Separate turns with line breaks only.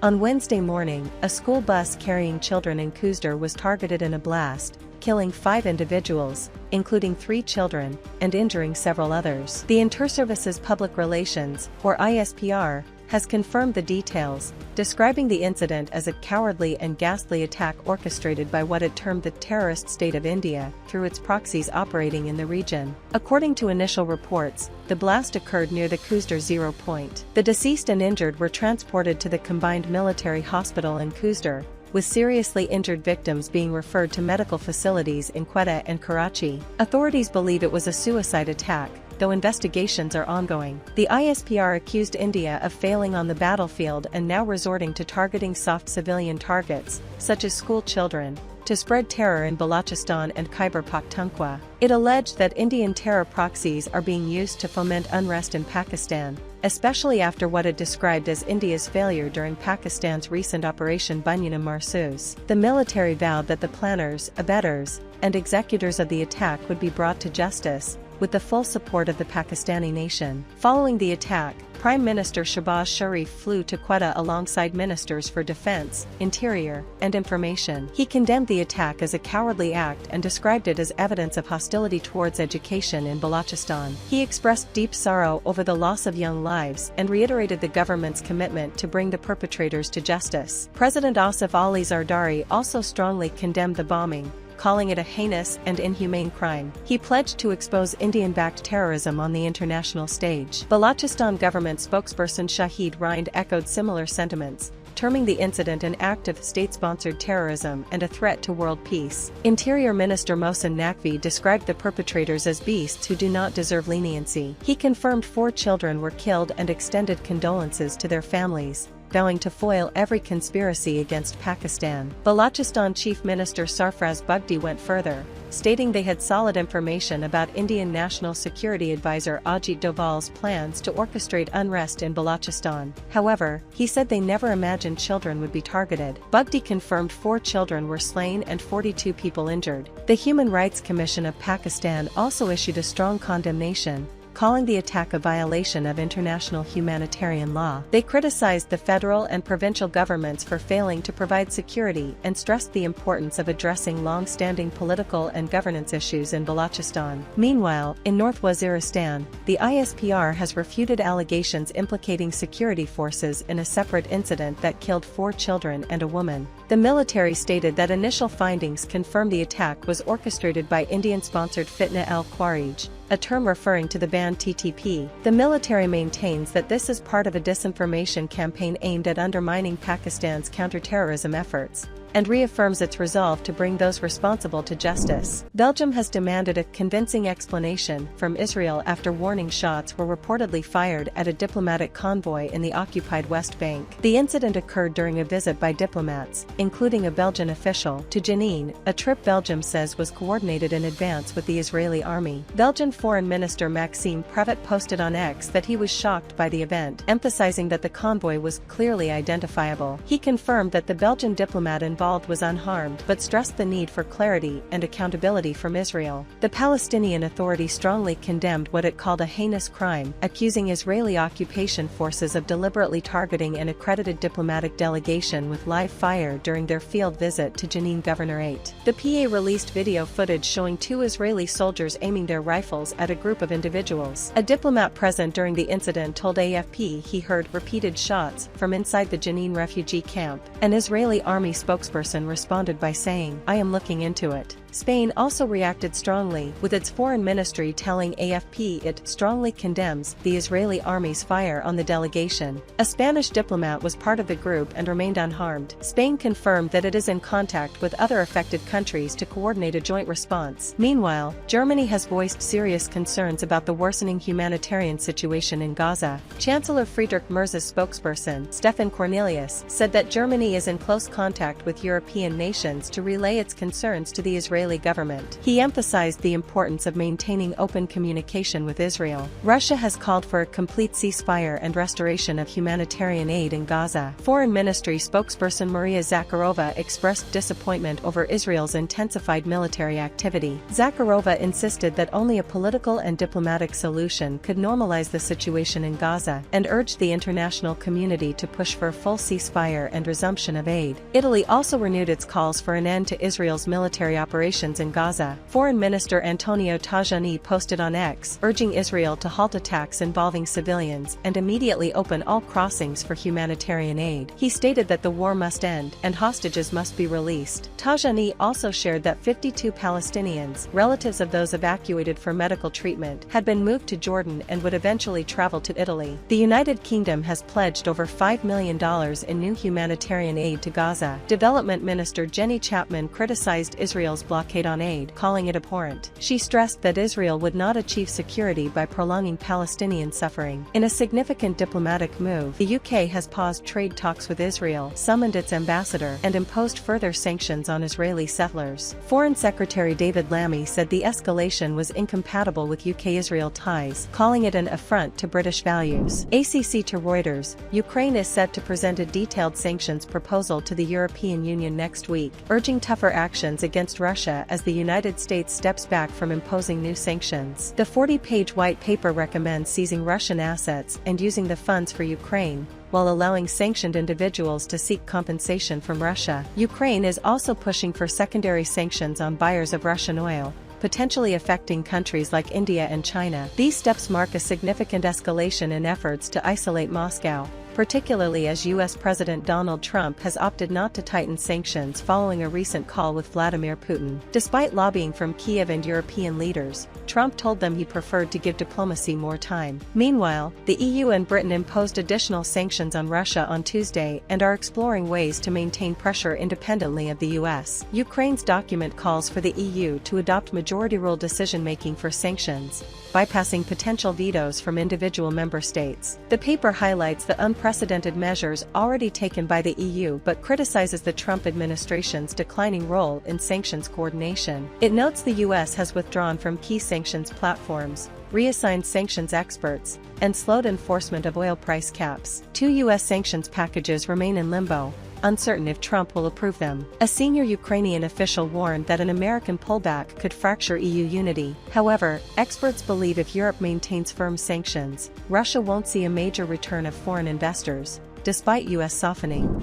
On Wednesday morning, a school bus carrying children in Khuzdar was targeted in a blast, killing 5 individuals, including 3 children, and injuring several others. The Interservices Public Relations, or ISPR, has confirmed the details, describing the incident as a cowardly and ghastly attack orchestrated by what it termed the terrorist state of India through its proxies operating in the region. According to initial reports, the blast occurred near the Khuzdar 0 point. The deceased and injured were transported to the combined military hospital in Khuzdar, with seriously injured victims being referred to medical facilities in Quetta and Karachi. Authorities believe it was a suicide attack, though investigations are ongoing. The ISPR accused India of failing on the battlefield and now resorting to targeting soft civilian targets, such as school children, to spread terror in Balochistan and Khyber Pakhtunkhwa. It alleged that Indian terror proxies are being used to foment unrest in Pakistan, especially after what it described as India's failure during Pakistan's recent Operation Bunyan Marsus. The military vowed that the planners, abettors, and executors of the attack would be brought to justice, with the full support of the Pakistani nation. Following the attack, Prime Minister Shehbaz Sharif flew to Quetta alongside ministers for defense, interior, and information. He condemned the attack as a cowardly act and described it as evidence of hostility towards education in Balochistan. He expressed deep sorrow over the loss of young lives and reiterated the government's commitment to bring the perpetrators to justice. President Asif Ali Zardari also strongly condemned the bombing, calling it a heinous and inhumane crime. He pledged to expose Indian-backed terrorism on the international stage. Balochistan government spokesperson Shahid Rind echoed similar sentiments, terming the incident an act of state-sponsored terrorism and a threat to world peace. Interior Minister Mohsen Naqvi described the perpetrators as beasts who do not deserve leniency. He confirmed 4 children were killed and extended condolences to their families, vowing to foil every conspiracy against Pakistan. Balochistan Chief Minister Sarfraz Bugti went further, stating they had solid information about Indian National Security Advisor Ajit Doval's plans to orchestrate unrest in Balochistan. However, he said they never imagined children would be targeted. Bugti confirmed 4 children were slain and 42 people injured. The Human Rights Commission of Pakistan also issued a strong condemnation, calling the attack a violation of international humanitarian law. They criticized the federal and provincial governments for failing to provide security and stressed the importance of addressing long-standing political and governance issues in Balochistan. Meanwhile, in North Waziristan, the ISPR has refuted allegations implicating security forces in a separate incident that killed 4 children and a woman. The military stated that initial findings confirmed the attack was orchestrated by Indian-sponsored Fitna al-Khawarij, a term referring to the banned TTP. The military maintains that this is part of a disinformation campaign aimed at undermining Pakistan's counterterrorism efforts, and reaffirms its resolve to bring those responsible to justice. Belgium has demanded a convincing explanation from Israel after warning shots were reportedly fired at a diplomatic convoy in the occupied West Bank. The incident occurred during a visit by diplomats, including a Belgian official, to Jenin, a trip Belgium says was coordinated in advance with the Israeli army. Belgian Foreign Minister Maxime Prevet posted on X that he was shocked by the event, emphasizing that the convoy was clearly identifiable. He confirmed that the Belgian diplomat involved was unharmed but stressed the need for clarity and accountability from Israel. The Palestinian Authority strongly condemned what it called a heinous crime, accusing Israeli occupation forces of deliberately targeting an accredited diplomatic delegation with live fire during their field visit to Jenin Governorate. The PA released video footage showing 2 Israeli soldiers aiming their rifles at a group of individuals. A diplomat present during the incident told AFP he heard repeated shots from inside the Jenin refugee camp. An Israeli army spokesperson responded by saying, "I am looking into it." Spain also reacted strongly, with its foreign ministry telling AFP it strongly condemns the Israeli army's fire on the delegation. A Spanish diplomat was part of the group and remained unharmed. Spain confirmed that it is in contact with other affected countries to coordinate a joint response. Meanwhile, Germany has voiced serious concerns about the worsening humanitarian situation in Gaza. Chancellor Friedrich Merz's spokesperson, Stefan Cornelius, said that Germany is in close contact with European nations to relay its concerns to the Israeli Israeli government. He emphasized the importance of maintaining open communication with Israel. Russia has called for a complete ceasefire and restoration of humanitarian aid in Gaza. Foreign Ministry spokesperson Maria Zakharova expressed disappointment over Israel's intensified military activity. Zakharova insisted that only a political and diplomatic solution could normalize the situation in Gaza, and urged the international community to push for a full ceasefire and resumption of aid. Italy also renewed its calls for an end to Israel's military operations in Gaza. Foreign Minister Antonio Tajani posted on X, urging Israel to halt attacks involving civilians and immediately open all crossings for humanitarian aid. He stated that the war must end and hostages must be released. Tajani also shared that 52 Palestinians, relatives of those evacuated for medical treatment, had been moved to Jordan and would eventually travel to Italy. The United Kingdom has pledged over $5 million in new humanitarian aid to Gaza. Development Minister Jenny Chapman criticized Israel's blockade on aid, calling it abhorrent. She stressed that Israel would not achieve security by prolonging Palestinian suffering. In a significant diplomatic move, the UK has paused trade talks with Israel, summoned its ambassador, and imposed further sanctions on Israeli settlers. Foreign Secretary David Lammy said the escalation was incompatible with UK-Israel ties, calling it an affront to British values. ACC to Reuters, Ukraine is set to present a detailed sanctions proposal to the European Union next week, urging tougher actions against Russia as the United States steps back from imposing new sanctions. The 40-page white paper recommends seizing Russian assets and using the funds for Ukraine, while allowing sanctioned individuals to seek compensation from Russia. Ukraine is also pushing for secondary sanctions on buyers of Russian oil, potentially affecting countries like India and China. These steps mark a significant escalation in efforts to isolate Moscow, particularly as U.S. President Donald Trump has opted not to tighten sanctions following a recent call with Vladimir Putin. Despite lobbying from Kyiv and European leaders, Trump told them he preferred to give diplomacy more time. Meanwhile, the EU and Britain imposed additional sanctions on Russia on Tuesday and are exploring ways to maintain pressure independently of the U.S. Ukraine's document calls for the EU to adopt majority rule decision-making for sanctions, bypassing potential vetoes from individual member states. The paper highlights the unprecedented measures already taken by the EU but criticizes the Trump administration's declining role in sanctions coordination. It notes the U.S. has withdrawn from key sanctions platforms, reassigned sanctions experts, and slowed enforcement of oil price caps. 2 U.S. sanctions packages remain in limbo, uncertain if Trump will approve them. A senior Ukrainian official warned that an American pullback could fracture EU unity. However, experts believe if Europe maintains firm sanctions, Russia won't see a major return of foreign investors, despite U.S. softening.